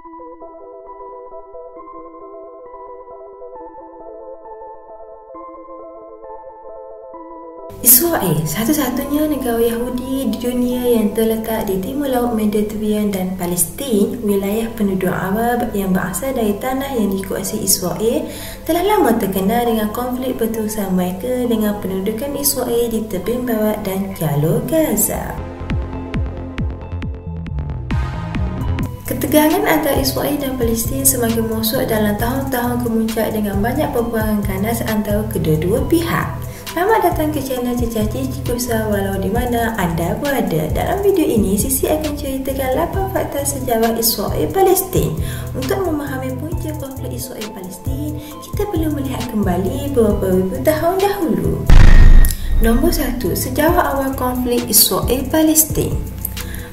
Israel, satu-satunya negara Yahudi di dunia yang terletak di timur laut Mediterranean dan Palestin, wilayah penduduk Arab yang berasal dari tanah yang dikuasai Israel, telah lama terkenal dengan konflik berterusan mereka dengan pendudukan Israel di tebing barat dan jalur Gaza. Ketegangan antara Israel dan Palestin semakin merosot dalam tahun-tahun kemuncak dengan banyak peperangan ganas antara kedua-dua pihak. Selamat datang ke channel Cecaci Cikusa walau di mana anda berada. Dalam video ini, Sisi akan ceritakan 8 fakta sejarah Israel Palestin. Untuk memahami punca konflik Israel Palestin, kita perlu melihat kembali beberapa ribu tahun dahulu. Nombor 1. Sejarah awal konflik Israel Palestin.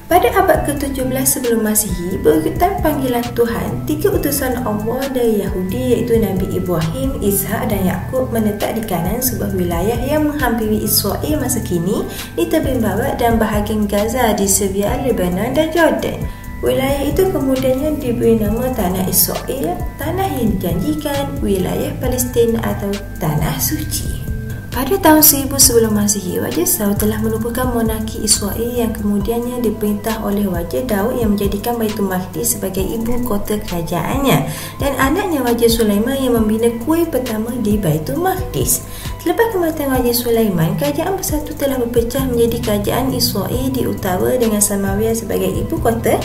Pada abad ke-17 sebelum Masihi, berikutan panggilan Tuhan, 3 utusan Allah dari Yahudi iaitu Nabi Ibrahim, Ishak dan Yakub menetap di kanan sebuah wilayah yang menghampiri Israel masa kini di tebing barat dan bahagian Gaza di Syria, Lebanon dan Jordan. Wilayah itu kemudiannya diberi nama Tanah Israel, tanah yang dijanjikan, wilayah Palestin atau Tanah Suci. Pada tahun 1000 sebelum Masihi, Raja Saul telah menubuhkan monarki Israel yang kemudiannya diperintah oleh Raja Daud yang menjadikan Baitul Maqdis sebagai ibu kota kerajaannya dan anaknya Raja Sulaiman yang membina kuil pertama di Baitul Maqdis. Selepas kematian Raja Sulaiman, kerajaan bersatu telah berpecah menjadi kerajaan Israel di utara dengan Samaria sebagai ibu kota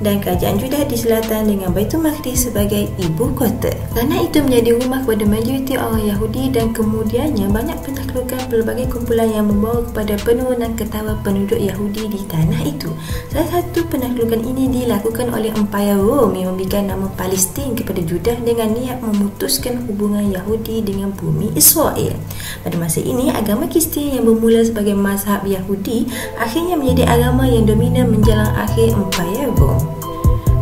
dan kerajaan Judah di selatan dengan Baitul Maqdis sebagai ibu kota. Tanah itu menjadi rumah kepada majoriti orang Yahudi dan kemudiannya banyak penaklukan pelbagai kumpulan yang membawa kepada penurunan ketawa penduduk Yahudi di tanah itu. Salah satu penaklukan ini dilakukan oleh Empayar Rom yang memberikan nama Palestin kepada Judah dengan niat memutuskan hubungan Yahudi dengan bumi Israel. Pada masa ini, agama Kristian yang bermula sebagai mazhab Yahudi akhirnya menjadi agama yang dominan menjelang akhir Empayar Rom.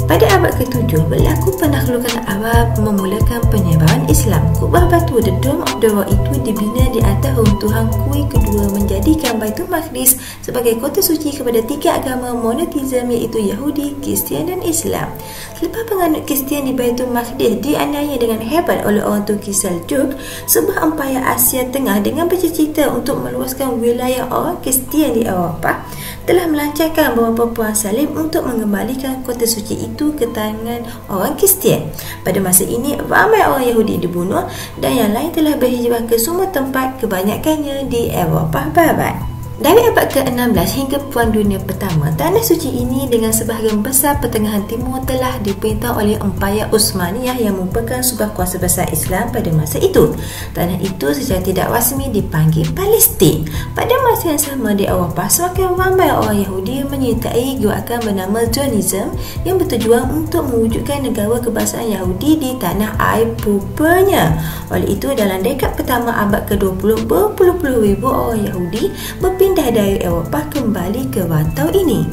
Pada abad ke-7, berlaku penaklukan Arab memulakan penyebaran Islam. Kubah batu The Dome of the Rock itu dibina di atas runtuhan kuil kedua menjadikan Baitul Maqdis sebagai kota suci kepada 3 agama monoteisme iaitu Yahudi, Kristian dan Islam. Selepas penganut Kristian di Baitul Maqdis dianiaya dengan hebat oleh orang Turki Seljuk, sebuah empayar Asia Tengah dengan bercita-cita untuk meluaskan wilayah orang Kristian di Eropah telah melancarkan beberapa perang salib untuk mengembalikan kota suci itu ke tangan orang Kristian. Pada masa ini, ramai orang Yahudi dibunuh dan yang lain telah berhijrah ke semua tempat, kebanyakannya di Eropah Barat. Dari abad ke-16 hingga Perang Dunia Pertama, Tanah Suci ini dengan sebahagian besar Pertengahan Timur telah diperintah oleh Empayar Utsmaniyah yang merupakan sebuah kuasa besar Islam pada masa itu. Tanah itu secara tidak rasmi dipanggil Palestin. Pada masa yang sama di Eropah, semakin ramai orang Yahudi menyertai gerakan bernama Zionism yang bertujuan untuk mewujudkan negara kebangsaan Yahudi di tanah air purbanya. Oleh itu, dalam dekad pertama abad ke-20, berpuluh-puluh ribu orang Yahudi berpindah dari Eropah kembali ke rantau ini.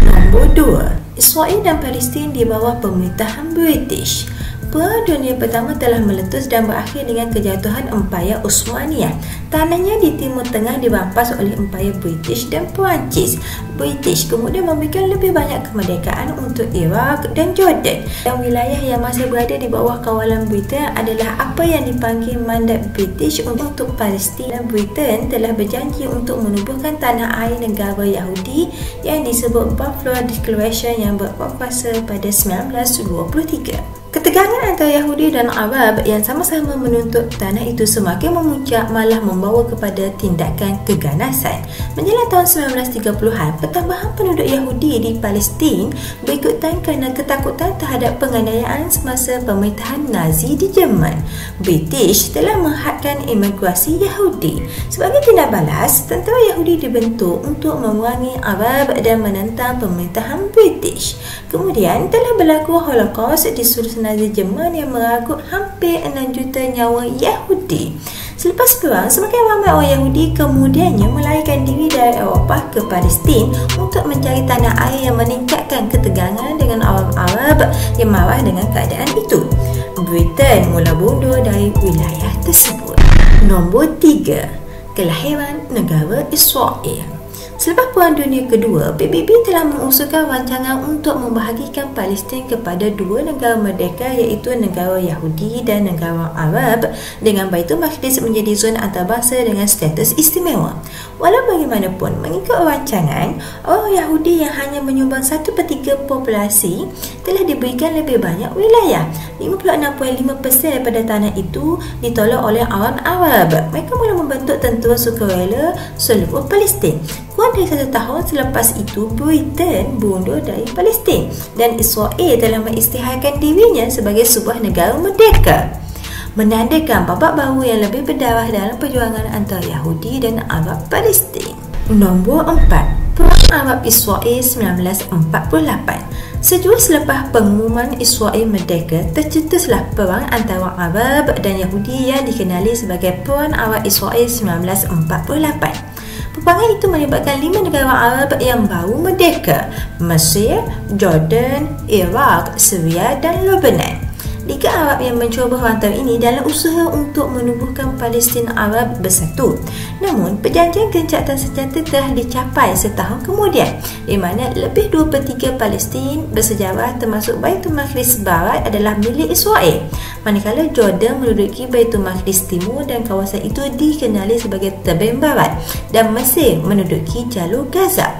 Nombor 2. Israel dan Palestin di bawah pemerintahan British. Perang Dunia Pertama telah meletus dan berakhir dengan kejatuhan Empayar Utsmaniyah. Tanahnya di Timur Tengah dirampas oleh Empayar British dan Perancis. British kemudian memberikan lebih banyak kemerdekaan untuk Iraq dan Jordan. Dan wilayah yang masih berada di bawah kawalan Britain adalah apa yang dipanggil mandat British untuk Palestin. Dan Britain telah berjanji untuk menubuhkan tanah air negara Yahudi yang disebut Balfour Declaration yang berkuasa pada 1923. Ketegangan antara Yahudi dan Arab yang sama-sama menuntut tanah itu semakin memuncak malah membawa kepada tindakan keganasan. Menjelang tahun 1930-an, pertambahan penduduk Yahudi di Palestin berikutan kerana ketakutan terhadap penganiayaan semasa pemerintahan Nazi di Jerman. British telah menghadkan imigrasi Yahudi. Sebagai tindak balas, tentera Yahudi dibentuk untuk memerangi Arab dan menentang pemerintahan British. Kemudian telah berlaku Holocaust di seluruh Nazi Jerman yang meragut hampir 6 juta nyawa Yahudi. Selepas perang, semakin ramai orang Yahudi kemudiannya melarikan diri dari Eropah ke Palestin untuk mencari tanah air yang meningkatkan ketegangan dengan orang Arab yang marah dengan keadaan itu. Britain mula mundur dari wilayah tersebut. Nombor 3. Kelahiran negara Israel. Selepas Perang Dunia Kedua, PBB telah mengusulkan rancangan untuk membahagikan Palestin kepada dua negara merdeka iaitu negara Yahudi dan negara Arab dengan Baitul Maqdis menjadi zon antarabangsa dengan status istimewa. Walau bagaimanapun, mengikut rancangan, orang Yahudi yang hanya menyumbang 1/3 populasi telah diberikan lebih banyak wilayah. 56.5% daripada tanah itu ditolak oleh orang Arab. Mereka mula membentuk tentera sukarela seluruh Palestin. Kurang dari 1 tahun selepas itu, Britain berundur dari Palestin dan Israel telah mengisytiharkan dirinya sebagai sebuah negara merdeka, menandakan babak baru yang lebih berdarah dalam perjuangan antara Yahudi dan Arab Palestin. Nombor 4. Perang Arab-Israel 1948. Sejurus selepas pengumuman Israel merdeka, tercetuslah perang antara Arab dan Yahudi yang dikenali sebagai Perang Arab-Israel 1948. Peperangan itu melibatkan 5 negara Arab yang baru merdeka: Mesir, Jordan, Iraq, Syria dan Lebanon. Liga Arab yang mencuba rantau ini dalam usaha untuk menubuhkan Palestin Arab bersatu. Namun, perjanjian gencatan senjata telah dicapai setahun kemudian, di mana lebih 2/3 Palestin bersejarah termasuk Baitul Maqdis Barat adalah milik Israel, manakala Jordan menduduki Baitul Maqdis Timur dan kawasan itu dikenali sebagai Tebing Barat, dan Mesir menduduki jalur Gaza.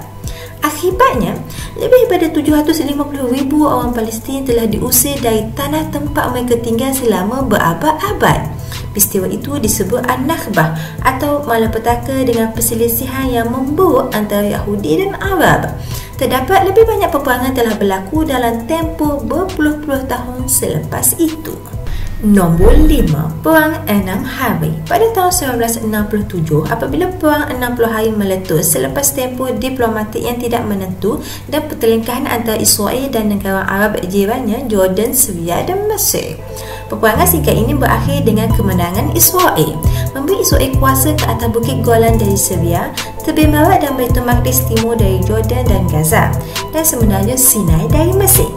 Akibatnya, lebih daripada 750,000 orang Palestin telah diusir dari tanah tempat mereka tinggal selama berabad-abad. Peristiwa itu disebut An-Nakbah atau malapetaka dengan perselisihan yang memburuk antara Yahudi dan Arab. Terdapat lebih banyak peperangan telah berlaku dalam tempoh berpuluh-puluh tahun selepas itu. Nombor 5. Perang 6 Hari. Pada tahun 1967, apabila Perang 60 Hari meletus selepas tempoh diplomatik yang tidak menentu dan pertelingkahan antara Israel dan negara Arab jirannya Jordan, Syria dan Mesir. Peperangan singkat ini berakhir dengan kemenangan Israel, memberi Israel kuasa ke atas Bukit Golan dari Syria, Tebing Barat dan Baitul Maqdis Timur dari Jordan dan Gaza, dan sebenarnya Sinai dari Mesir.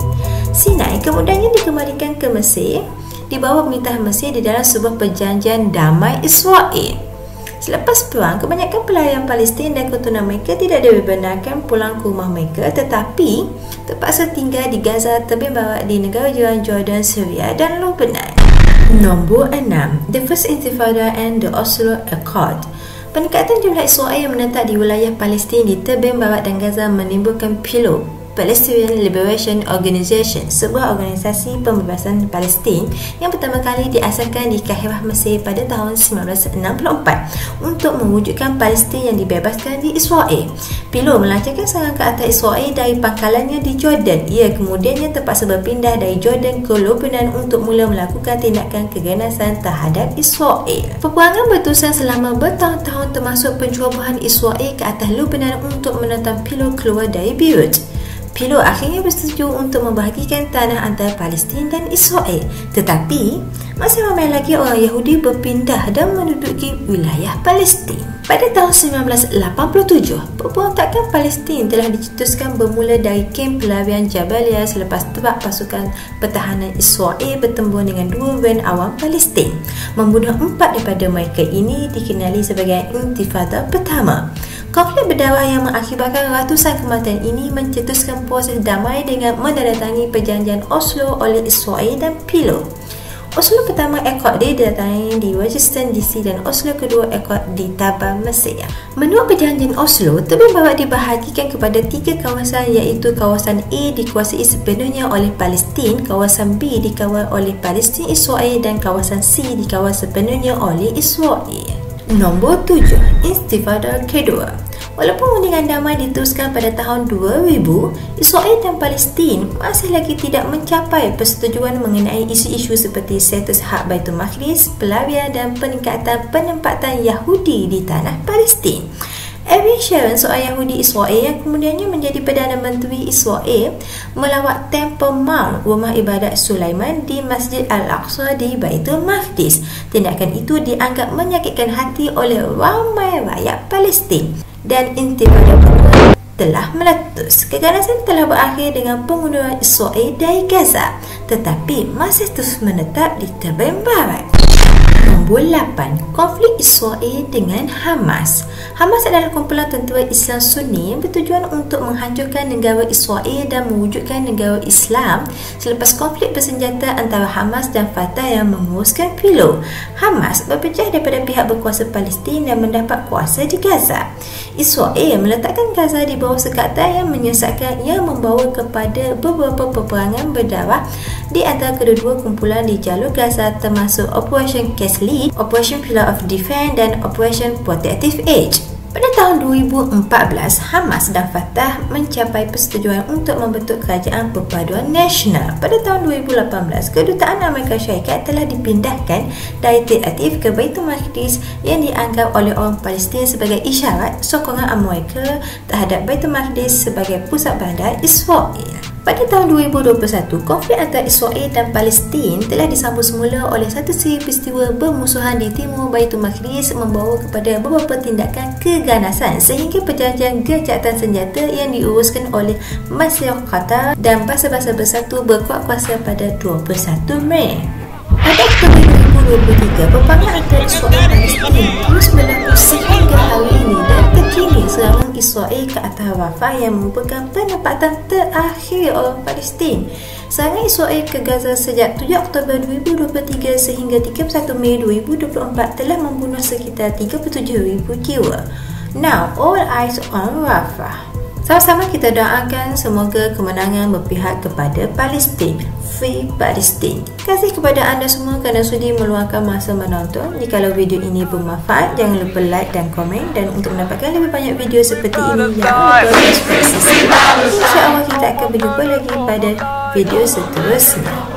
Sinai kemudiannya dikembalikan ke Mesir di bawah pemerintahan Mesir di dalam sebuah perjanjian damai Israel. Selepas perang, kebanyakan pelayan Palestin dan keturunan mereka tidak dibenarkan pulang ke rumah mereka, tetapi terpaksa tinggal di Gaza, Tebing Barat, di negara jiran Jordan, Syria dan Lebanon. Nombor 6. The First Intifada and the Oslo Accord. Peningkatan jumlah Israel yang menetap di wilayah Palestin di Tebing Barat dan Gaza menimbulkan PLO, Palestinian Liberation Organization, sebuah organisasi pembebasan Palestin yang pertama kali diasaskan di Kahirah, Mesir pada tahun 1964 untuk mewujudkan Palestin yang dibebaskan di Israel. PLO melancarkan serangan ke atas Israel dari pangkalannya di Jordan. Ia kemudiannya terpaksa berpindah dari Jordan ke Lebanon untuk mula melakukan tindakan keganasan terhadap Israel. Peperangan berterusan selama bertahun-tahun termasuk pencerobohan Israel ke atas Lebanon untuk menentang PLO keluar dari Beirut. PLO akhirnya bersetuju untuk membahagikan tanah antara Palestin dan Israel, tetapi masih ramai lagi orang Yahudi berpindah dan menduduki wilayah Palestin. Pada tahun 1987, pemberontakan Palestin telah dicetuskan bermula dari kem pelarian Jabalia selepas terap pasukan pertahanan Israel bertempur dengan 2 band awam Palestin, membunuh 4 daripada mereka. Ini dikenali sebagai Intifada pertama. Konflik berdarah yang mengakibatkan ratusan kematian ini mencetuskan proses damai dengan menandatangani perjanjian Oslo oleh Israel dan PLO. Oslo pertama Accord ditandatangani di Washington DC dan Oslo kedua Accord di Taba, Mesir. Menurut perjanjian Oslo, Tebing Barat dibahagikan kepada 3 kawasan, iaitu kawasan A dikuasai sepenuhnya oleh Palestin, kawasan B dikawal oleh Palestin Israel dan kawasan C dikawal sepenuhnya oleh Israel. Nombor 7. Intifada kedua. Walaupun undingan damai diteruskan pada tahun 2000, Israel dan Palestin masih lagi tidak mencapai persetujuan mengenai isu-isu seperti status hak Baitul Maqdis, pelarian dan peningkatan penempatan Yahudi di tanah Palestin. Ariel Sharon, seorang Yahudi Israel yang kemudiannya menjadi Perdana Menteri Israel, melawat Temple Mount, rumah ibadat Sulaiman di Masjid Al-Aqsa di Baitul Maqdis. Tindakan itu dianggap menyakitkan hati oleh ramai rakyat Palestin dan intifada kedua telah meletus. Keganasan telah berakhir dengan pengunduran Israel dari Gaza, tetapi masih terus menetap di Tebing Barat. Nombor 8. Konflik Israel dengan Hamas. Hamas adalah kumpulan tentera Islam Sunni yang bertujuan untuk menghancurkan negara Israel dan mewujudkan negara Islam selepas konflik bersenjata antara Hamas dan Fatah yang menguruskan PLO. Hamas berpecah daripada pihak berkuasa Palestin dan mendapat kuasa di Gaza. Israel meletakkan Gaza di bawah sekatan yang menyesatkan yang membawa kepada beberapa peperangan berdarah di antara kedua-dua kumpulan di jalur Gaza, termasuk Operation Castle, Operation Pillar of Defense dan Operation Protective Edge. Pada tahun 2014, Hamas dan Fatah mencapai persetujuan untuk membentuk Kerajaan Perpaduan Nasional. Pada tahun 2018, Kedutaan Amerika Syarikat telah dipindahkan dari Tel Aviv ke Baitul Maqdis yang dianggap oleh orang Palestin sebagai isyarat sokongan Amerika terhadap Baitul Maqdis sebagai pusat bandar Israel. Pada tahun 2021, konflik antara Israel dan Palestin telah disambung semula oleh satu siri peristiwa bermusuhan di timur Baitul Maqdis membawa kepada beberapa tindakan keganasan sehingga perjanjian gencatan senjata yang diuruskan oleh Mesir, Qatar dan Bangsa-Bangsa Bersatu berkuat kuasa pada 21 Mei. Pada Oktober 2023, peperangan antara Israel dan Palestin terus berlaku sehingga hari ini dan terkini serangan Israel ke atas Rafah yang merupakan penempatan terakhir orang Palestin. Serangan Israel ke Gaza sejak 7 Oktober 2023 sehingga 31 Mei 2024 telah membunuh sekitar 37,000 jiwa. Now, all eyes on Rafah. Sama-sama kita doakan semoga kemenangan berpihak kepada Palestin. Free Palestine. Terima kasih kepada anda semua kerana sudi meluangkan masa menonton. Jikalau video ini bermanfaat, jangan lupa like dan komen, dan untuk mendapatkan lebih banyak video seperti ini, jangan lupa subscribe. InsyaAllah kita akan berjumpa lagi pada video seterusnya.